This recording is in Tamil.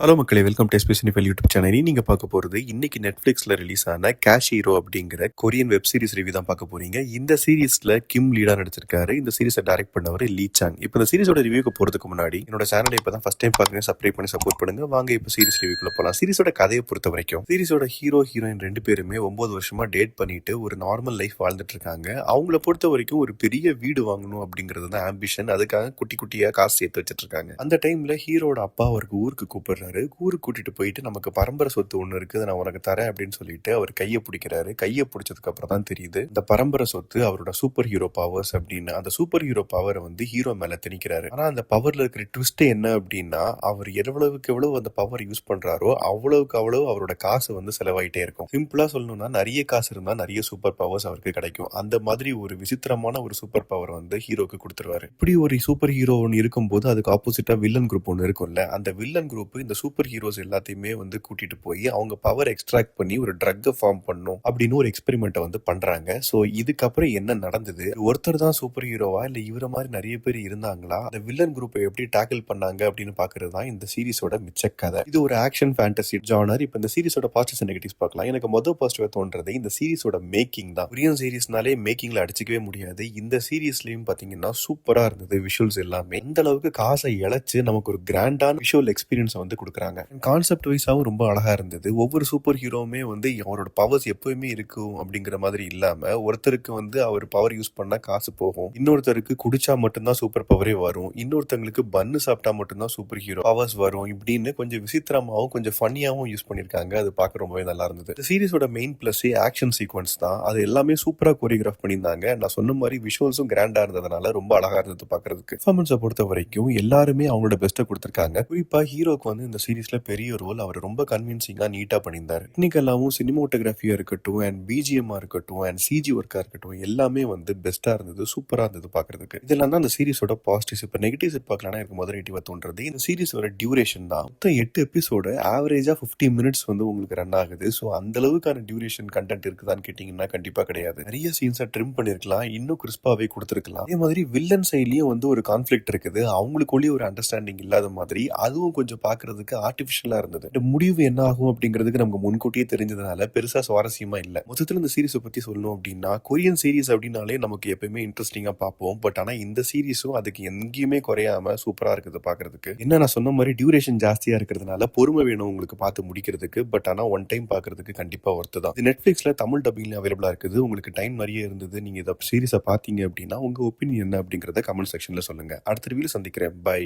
ஹலோ மக்களே, வெல்கம் டு எஸ்பிஎஸ்னிஃபைல் யூடியூப் சேனல். நீங்க பார்க்க போறது இன்னைக்கு நெட்ஃபிளிக்ஸ்ல ரிலீஸ் ஆன கேஷ் ஹீரோ அப்படிங்கிற கொரியன் வெப் சீரிஸ் ரிவ்யூ தான் பார்க்க போறீங்க. இந்த சீரிஸ்ல கிம் லீடா நடிச்சிருக்காரு. இந்த சீரிஸை டைரக்ட் பண்ணவர் லீ சாங். இப்போ இந்த சீரிஸோட ரிவ்யூக்கு போறதுக்கு முன்னாடி என்னோட சேனலை இப்பதான் ஃபர்ஸ்ட் டைம் பாக்குறீங்க, சப்ஸ்கிரைப் பண்ணி சப்போர்ட் பண்ணுங்க. வாங்க இப்போ சீரிஸ் ரிவ்யூக்குள்ள போலாம். சீரிஸோட கதையை பொறுத்த வரைக்கும் சீரிஸோட ஹீரோ ஹீரோயின் ரெண்டு பேருமே 9 வருஷமா டேட் பண்ணிட்டு ஒரு நார்மல் லைஃப் வாழ்ந்துட்டு இருக்காங்க. அவங்கள பொறுத்த வரைக்கும் ஒரு பெரிய வீடு வாங்கணும் அப்படிங்கிறது தான் ஆம்பிஷன். அதுக்காக குட்டி குட்டியா காசு சேர்த்து வச்சிட்டு இருக்காங்க. அந்த டைம்ல ஹீரோட அப்பா அவருக்கு ஊருக்கு கூப்பிடுறாரு. ஊருக்கு கூட்டிட்டு போயிட்டு நமக்கு பரம்பரை சொத்து ஒண்ணு இருக்குது, நான் உனக்கு தரேன் அப்படின்னு சொல்லிட்டு அவர் கையை பிடிக்கிறாரு. கையை பிடிச்சதுக்கு அப்புறம் தான் தெரியுது இந்த பரம்பரை சொத்து அவரோட சூப்பர் ஹீரோ பவர்ஸ் அப்படின்னு. அந்த சூப்பர் ஹீரோ பவரை வந்து ஹீரோ மேல திணிக்கிறாரு. ஆனா அந்த பவர்ல இருக்கிற ட்விஸ்ட் என்ன அப்படின்னா, அவர் எவ்வளவுக்கு எவ்வளவு அந்த பவர் யூஸ் பண்றாரோ அவ்வளவுக்கு அவ்வளவு அவரோட காசு வந்து செலவாயிட்டே இருக்கும். சிம்பிளா சொல்லணும்னா, நிறைய காசு இருந்தா நிறைய சூப்பர் பவர்ஸ் அவருக்கு கிடைக்கும். அந்த மாதிரி ஒரு விசித்திரமான ஒரு சூப்பர் பவர் வந்து ஹீரோக்கு கொடுத்துருவாரு. இப்படி ஒரு சூப்பர் ஹீரோ ஒன்று இருக்கும்போது அதுக்கு ஆப்போசிட்டா வில்லன் குரூப் ஒன்று இருக்கும்ல, அந்த வில்லன் குரூப் இந்த சூப்பர் ஹீரோஸ் எல்லாத்தையுமே வந்து கூட்டிட்டு போய் அவங்க பவர் எக்ஸ்ட்ராக்ட் பண்ணி ஒரு ட்ரக்கை ஃபார்ம் பண்ணும் அப்படின்னு ஒரு எக்ஸ்பெரிமெண்ட்டை வந்து பண்றாங்க. ஸோ இதுக்கப்புறம் என்ன நடந்தது, ஒருத்தர் தான் சூப்பர் ஹீரோவா இல்ல இவர மாதிரி நிறைய பேர் இருந்தாங்களா, அந்த வில்லன் குரூப்பை எப்படி டேக்கிள் பண்ணாங்க அப்படின்னு பாக்குறது தான் இந்த சீரிஸோட மிச்ச கதை. இது ஒரு ஆக்ஷன் ஃபேண்டசி ஜானர். இப்போ இந்த சீரிஸோட பாசிட்டிவ்ஸ் அண்ட் நெகட்டிவ்ஸ் பார்க்கலாம். எனக்கு மொதல் பாசிட்டிவா தோன்றது இந்த சீரிஸோட மேக்கிங் தான். கொரியன் சீரிஸ்னாலே மேக்கிங்ல அடிச்சுக்கவே முடியாது. இந்த சீரிஸ்லயும் பாத்தீங்கன்னா சூப்பரா இருந்தது. விஷுவல்ஸ் எல்லாமே இந்த அளவுக்கு காசை இழைச்சு நமக்கு ஒரு கிராண்டான விஷுவல் எக்ஸ்பீரியன்ஸ் வந்து கொடுக்குறாங்க. கான்செப்ட் வைஸாவும் ரொம்ப அழகா இருந்தது. ஒவ்வொரு சூப்பர் ஹீரோவுமே வந்து அவரோட பவர்ஸ் எப்பவுமே இருக்கும் அப்படிங்கிற மாதிரி இல்லாம, ஒருத்தருக்கு வந்து அவர் பவர் யூஸ் பண்ணா காசு போகும், இன்னொருத்தருக்கு குடிச்சா மட்டும்தான் சூப்பர் பவரே வரும், இன்னொருத்தங்களுக்கு பன்னு சாப்பிட்டா மட்டும்தான் சூப்பர் ஹீரோ பவர்ஸ் வரும், இப்படின்னு கொஞ்சம் விசித்திரமாவும் கொஞ்சம் ஃபன்னியாவும் யூஸ் பண்ணிருக்காங்க. அது பார்க்க ரொம்பவே நல்லா இருந்தது. இந்த சீரிஸோட மெயின் பிளஸ் ஆக்ஷன் சீக்வன்ஸ் தான். அது எல்லாமே சூப்பரா கோரியோகிராஃப் பண்ணியிருந்தாங்க. நான் சொன்ன மாதிரி விஷுவல்ஸும் கிராண்டா இருந்ததுனால ரொம்ப அழகா இருந்தது பார்க்கறதுக்கு. பெர்ஃபார்மன்ஸை பொறுத்த வரைக்கும் எல்லாருமே அவங்களோட பெஸ்ட்டை கொடுத்திருக்காங்க. குறிப்பா ஹீரோக்கு வந்து இந்த சீரிஸ்ல பெரிய ரோல். அவர் ரொம்ப கன்வின்சிங்கா நீட்டா பண்ணியிருந்தாரு. டெக்னிக்கலாவும் சினிமோட்டோகிராஃபியா இருக்கட்டும் அண்ட் பிஜிஎம்மா இருக்கட்டும் அண்ட் சிஜி ஒர்க்கா இருக்கட்டும் எல்லாமே வந்து பெஸ்டா இருந்தது, சூப்பரா இருந்தது பாக்குறதுக்கு. இதெல்லாம் தான் இந்த சீரிஸோட பாசிட்டிவ்ஸ். இப்ப நெகட்டிவ்ஸ் பார்க்கலாம். எனக்கு முதல் நெகட்டிவா தோன்றது இந்த சீரிஸோட டியூரேஷன் தான். மொத்தம் 8 எபிசோடு ஆவரேஜா 50 மினிட்ஸ் வந்து உங்களுக்கு ரன் ஆகுது. ஸோ அந்த அளவுக்கான டியூரேஷன் கண்டென்ட் இருக்குதான்னு கேட்டீங்கன்னா கண்டிப்பா கிடையாது. நிறைய சீன்ஸை ட்ரிம் பண்ணிருக்கலாம், இன்னும் கிறிஸ்பாவே கொடுத்துருக்கலாம். அதே மாதிரி வில்லன் சைட்லயும் வந்து ஒரு கான்ஃபிளிக்ட் இருக்குது. அவங்களுக்குள்ளேயே ஒரு அண்டர்ஸ்டாண்டிங் இல்லாத மாதிரி அதுவும் கொஞ்சம் பாக்குறதுக்கு ஆர்டிபிஷியலா இருந்தது. முடிவு என்ன ஆகும் அப்படிங்கிறதுக்கு நமக்கு முன்கூட்டியே தெரிஞ்சதுனால பெருசா சுவாரஸ்யமா இல்ல. மொத்தத்தில் இந்த சீரிஸை பத்தி சொல்லணும் அப்படின்னா, கொரியன் சீரிஸ் அப்படின்னாலே நமக்கு எப்பயுமே இன்ட்ரெஸ்டிங்கா பார்ப்போம். பட் ஆனா இந்த சீரிஸும் அதுக்கு எங்கேயுமே குறையாம சூப்பரா இருக்குது பாக்குறதுக்கு. என்ன நான் சொன்ன மாதிரி டியூரேஷன் ஜாஸ்தியா இருக்கிறதுனால பொறுமை வேணும் உங்களுக்கு பார்த்து முடிக்கிறதுக்கு. பட் ஆனா ஒன் டைம் பாக்குறதுக்கு கண்டிப்பா ஒர்த்து தான். இது நெட்ஃபிளிக்ஸ்ல தமிழ் டப்பிங்ல அவைலபிளா இருக்குது. உங்களுக்கு டைம் நிறைய இருந்தது, நீங்க இந்த சீரிஸை பாத்தீங்க அப்படின்னா உங்க ஒப்பீனியன் என்ன அப்படிங்கறத கமெண்ட் செக்ஷன்ல சொல்லுங்க. அடுத்த ரிவ்யூல சந்திக்கிறேன். பை.